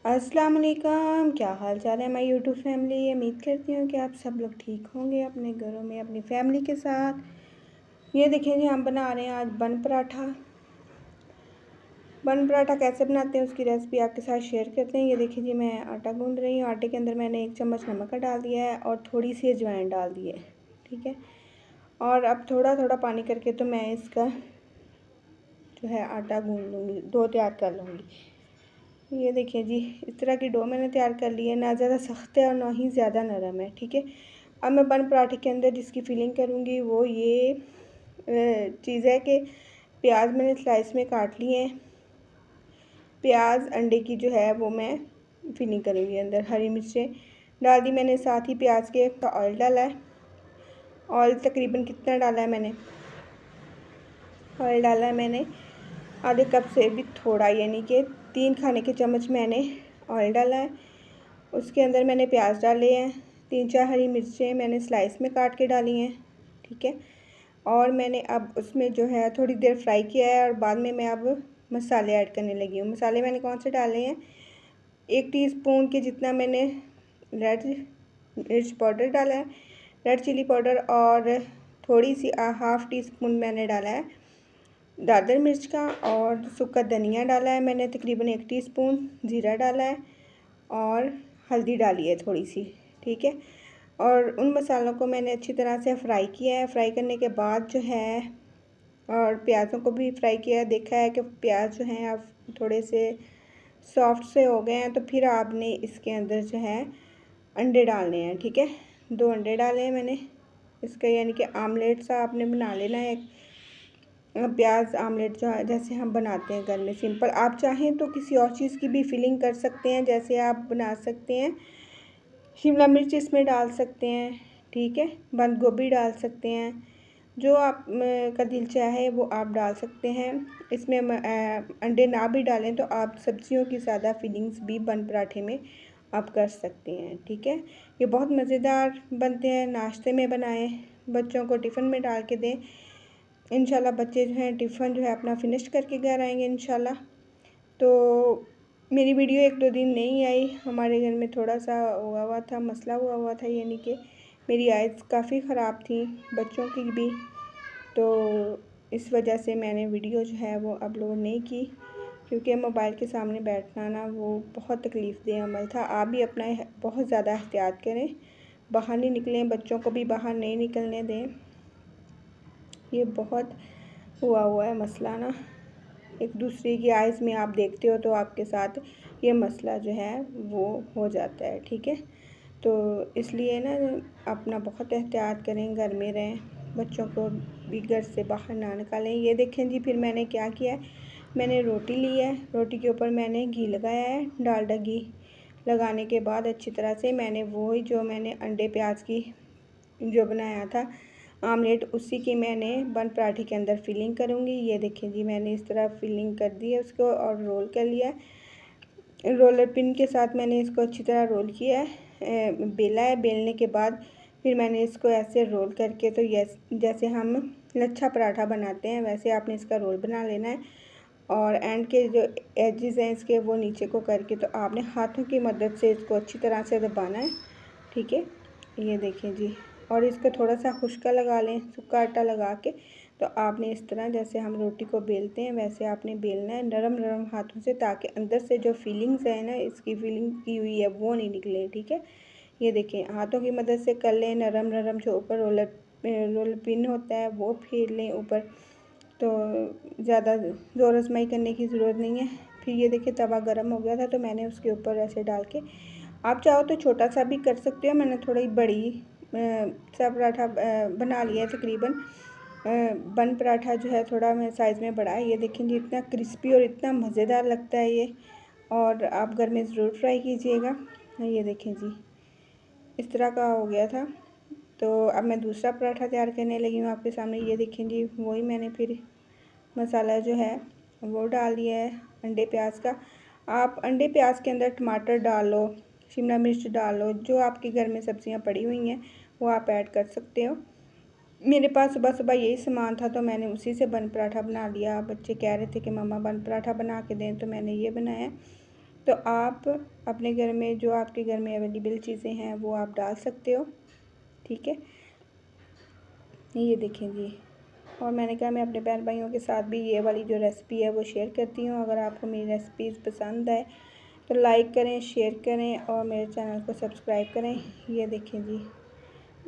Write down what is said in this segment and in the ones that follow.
अस्सलाम वालेकुम, क्या हाल चाल है हमारी यूट्यूब फैमिली। उम्मीद करती हूँ कि आप सब लोग ठीक होंगे अपने घरों में अपनी फैमिली के साथ। ये देखिए जी, हम बना रहे हैं आज बन पराठा। बन पराठा कैसे बनाते हैं उसकी रेसिपी आपके साथ शेयर करते हैं। ये देखिए जी, मैं आटा गूंद रही हूँ। आटे के अंदर मैंने 1 चम्मच नमक डाल दिया है और थोड़ी सी अजवाइन डाल दी है, ठीक है। और अब थोड़ा थोड़ा पानी करके तो मैं इसका जो है आटा गूंद लूँगी, डो तैयार कर लूँगी। ये देखिए जी, इस तरह की डो मैंने तैयार कर ली है। ना ज़्यादा सख्त है और ना ही ज़्यादा नरम है, ठीक है। अब मैं बन पराठे के अंदर जिसकी फिलिंग करूँगी वो ये चीज़ है कि प्याज मैंने स्लाइस में काट लिए हैं। प्याज अंडे की जो है वो मैं फिलिंग करूँगी अंदर। हरी मिर्चें डाल दी मैंने, साथ ही प्याज के ऑयल डाला है। ऑयल तकरीबन कितना डाला है मैंने, ऑयल डाला है मैंने आधे कप से भी थोड़ा, यानी कि 3 खाने के चम्मच मैंने ऑयल डाला है। उसके अंदर मैंने प्याज डाले हैं, 3-4 हरी मिर्चें मैंने स्लाइस में काट के डाली हैं, ठीक है। और मैंने अब उसमें जो है थोड़ी देर फ्राई किया है और बाद में मैं अब मसाले ऐड करने लगी हूँ। मसाले मैंने कौन से डाले हैं, 1 टीस्पून के जितना मैंने रेड मिर्च पाउडर डाला है, रेड चिली पाउडर, और थोड़ी सी हाफ़ टी-स्पून मैंने डाला है दादर मिर्च का, और सूखा धनिया डाला है मैंने तकरीबन 1 टीस्पून, जीरा डाला है और हल्दी डाली है थोड़ी सी, ठीक है। और उन मसालों को मैंने अच्छी तरह से फ्राई किया है। फ्राई करने के बाद जो है, और प्याज़ों को भी फ्राई किया है, देखा है कि प्याज जो हैं अब थोड़े से सॉफ्ट से हो गए हैं, तो फिर आपने इसके अंदर जो है अंडे डालने हैं, ठीक है। 2 अंडे डाले हैं मैंने इसका, यानी कि आमलेट सा आपने बना लेना है। प्याज आमलेट जो है जैसे हम बनाते हैं घर में सिंपल। आप चाहें तो किसी और चीज़ की भी फिलिंग कर सकते हैं, जैसे आप बना सकते हैं शिमला मिर्च इसमें डाल सकते हैं, ठीक है। बंद गोभी डाल सकते हैं, जो आप का दिल चाहे वो आप डाल सकते हैं। इसमें अंडे ना भी डालें तो आप सब्जियों की सादा फिलिंग्स भी बन पराठे में आप कर सकते हैं, ठीक है। ये बहुत मज़ेदार बनते हैं, नाश्ते में बनाएं, बच्चों को टिफ़िन में डाल के दें। इंशाल्लाह बच्चे जो हैं टिफ़िन जो है अपना फिनिश करके घर आएंगे इंशाल्लाह। तो मेरी वीडियो 1-2 दिन नहीं आई, हमारे घर में थोड़ा सा हुआ था, मसला हुआ था, यानी कि मेरी आइज़ काफ़ी ख़राब थी, बच्चों की भी। तो इस वजह से मैंने वीडियो जो है वो अपलोड नहीं की, क्योंकि मोबाइल के सामने बैठना ना वो बहुत तकलीफ़देह अमल था। आप भी अपना बहुत ज़्यादा एहतियात करें, बाहर नहीं निकलें, बच्चों को भी बाहर नहीं निकलने दें। ये बहुत हुआ है मसला ना, एक दूसरे की आइज़ में आप देखते हो तो आपके साथ ये मसला जो है वो हो जाता है, ठीक है। तो इसलिए ना अपना बहुत एहतियात करें, घर में रहें, बच्चों को भी घर से बाहर ना निकालें। ये देखें जी, फिर मैंने क्या किया है, मैंने रोटी ली है, रोटी के ऊपर मैंने घी लगाया है। डालडा घी लगाने के बाद अच्छी तरह से मैंने वही जो मैंने अंडे प्याज की जो बनाया था आमलेट, उसी की मैंने बन पराठे के अंदर फिलिंग करूँगी। ये देखें जी, मैंने इस तरह फिलिंग कर दी है उसको और रोल कर लिया है। रोलर पिन के साथ मैंने इसको अच्छी तरह रोल किया है, बेला है। बेलने के बाद फिर मैंने इसको ऐसे रोल करके, तो जैसे हम लच्छा पराठा बनाते हैं वैसे आपने इसका रोल बना लेना है। और एंड के जो एजेस हैं इसके वो नीचे को करके, तो आपने हाथों की मदद से इसको अच्छी तरह से दबाना है, ठीक है। ये देखें जी, और इसको थोड़ा सा खुश्का लगा लें, सूखा आटा लगा के। तो आपने इस तरह जैसे हम रोटी को बेलते हैं वैसे आपने बेलना है, नरम नरम हाथों से, ताकि अंदर से जो फीलिंग्स है ना, इसकी फीलिंग की हुई है वो नहीं निकले, ठीक है। ये देखें, हाथों की मदद से कर लें, नरम नरम। जो ऊपर रोलर पिन होता है वो फेर लें ऊपर, तो ज़्यादा ज़ोर आजमाई करने की ज़रूरत नहीं है। फिर ये देखिए, तवा गर्म हो गया था तो मैंने उसके ऊपर ऐसे डाल के, आप चाहो तो छोटा सा भी कर सकते हो। मैंने थोड़ी बड़ी सा पराठा बना लिया है तकरीबन। बन पराठा जो है थोड़ा मैं साइज़ में बड़ा है। ये देखें जी, इतना क्रिस्पी और इतना मज़ेदार लगता है ये, और आप घर में ज़रूर ट्राई कीजिएगा। ये देखें जी, इस तरह का हो गया था। तो अब मैं दूसरा पराठा तैयार करने लगी हूँ आपके सामने। ये देखें जी, वही मैंने फिर मसाला जो है वो डाल दिया है अंडे प्याज का। आप अंडे प्याज के अंदर टमाटर डाल लो, शिमला मिर्च डाल लो, जो आपके घर में सब्जियां पड़ी हुई हैं वो आप ऐड कर सकते हो। मेरे पास सुबह सुबह यही सामान था तो मैंने उसी से बन पराठा बना लिया। बच्चे कह रहे थे कि मम्मा बन पराठा बना के दें, तो मैंने ये बनाया। तो आप अपने घर में जो आपके घर में अवेलेबल चीज़ें हैं वो आप डाल सकते हो, ठीक है। ये देखें जी, और मैंने कहा मैं अपने बहन भाइयों के साथ भी ये वाली जो रेसिपी है वो शेयर करती हूँ। अगर आपको मेरी रेसिपीज़ पसंद आए तो लाइक करें, शेयर करें और मेरे चैनल को सब्सक्राइब करें। ये देखें जी,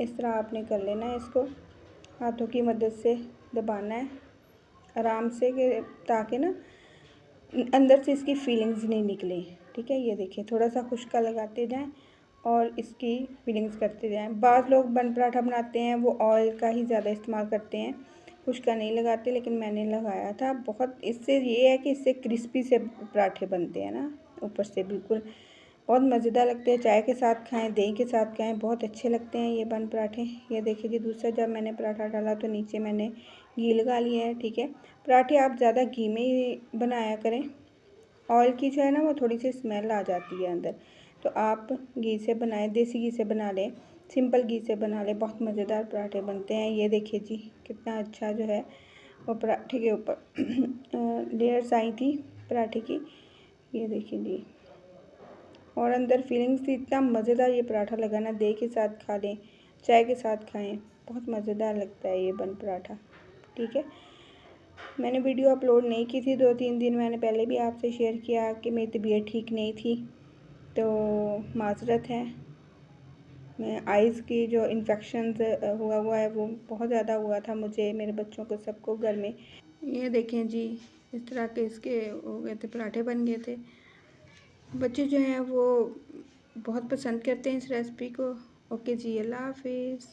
इस तरह आपने कर लेना है, इसको हाथों की मदद से दबाना है आराम से, ताकि ना अंदर से इसकी फीलिंग्स नहीं निकले, ठीक है। ये देखिए, थोड़ा सा खुश्का लगाते जाएं और इसकी फीलिंग्स करते जाएं। बाज़ लोग बन पराठा बनाते हैं वो ऑयल का ही ज़्यादा इस्तेमाल करते हैं, खुश्का नहीं लगाते, लेकिन मैंने लगाया था। बहुत इससे ये है कि इससे क्रिस्पी से पराठे बनते हैं ना ऊपर से, बिल्कुल बहुत मज़ेदार लगते हैं। चाय के साथ खाएं, दही के साथ खाएं, बहुत अच्छे लगते हैं ये बन पराठे। ये देखिए जी, दूसरा जब मैंने पराठा डाला तो नीचे मैंने घी लगा लिया है, ठीक है। पराठे आप ज़्यादा घी में ही बनाया करें, ऑयल की जो है ना वो थोड़ी सी स्मेल आ जाती है अंदर। तो आप घी से बनाएं, देसी घी से बना लें, सिंपल घी से बना लें, बहुत मज़ेदार पराठे बनते हैं। ये देखिए जी, कितना अच्छा जो है वो पराठे के ऊपर लेयर्स आई थी पराठे की। ये देखिए जी, और अंदर फीलिंग्स थी। इतना मज़ेदार ये पराठा लगा ना, दही के साथ खा लें, चाय के साथ खाएं, बहुत मज़ेदार लगता है ये बन पराठा, ठीक है। मैंने वीडियो अपलोड नहीं की थी, 2-3 दिन मैंने पहले भी आपसे शेयर किया कि मेरी तबीयत ठीक नहीं थी, तो माज़रत है। मैं आइज़ की जो इन्फेक्शन हुआ है वो बहुत ज़्यादा हुआ था मुझे, मेरे बच्चों को, सबको घर में। ये देखें जी, इस तरह के इसके हो गए थे, पराठे बन गए थे। बच्चे जो हैं वो बहुत पसंद करते हैं इस रेसिपी को। ओके जी, अल्लाह हाफिज़।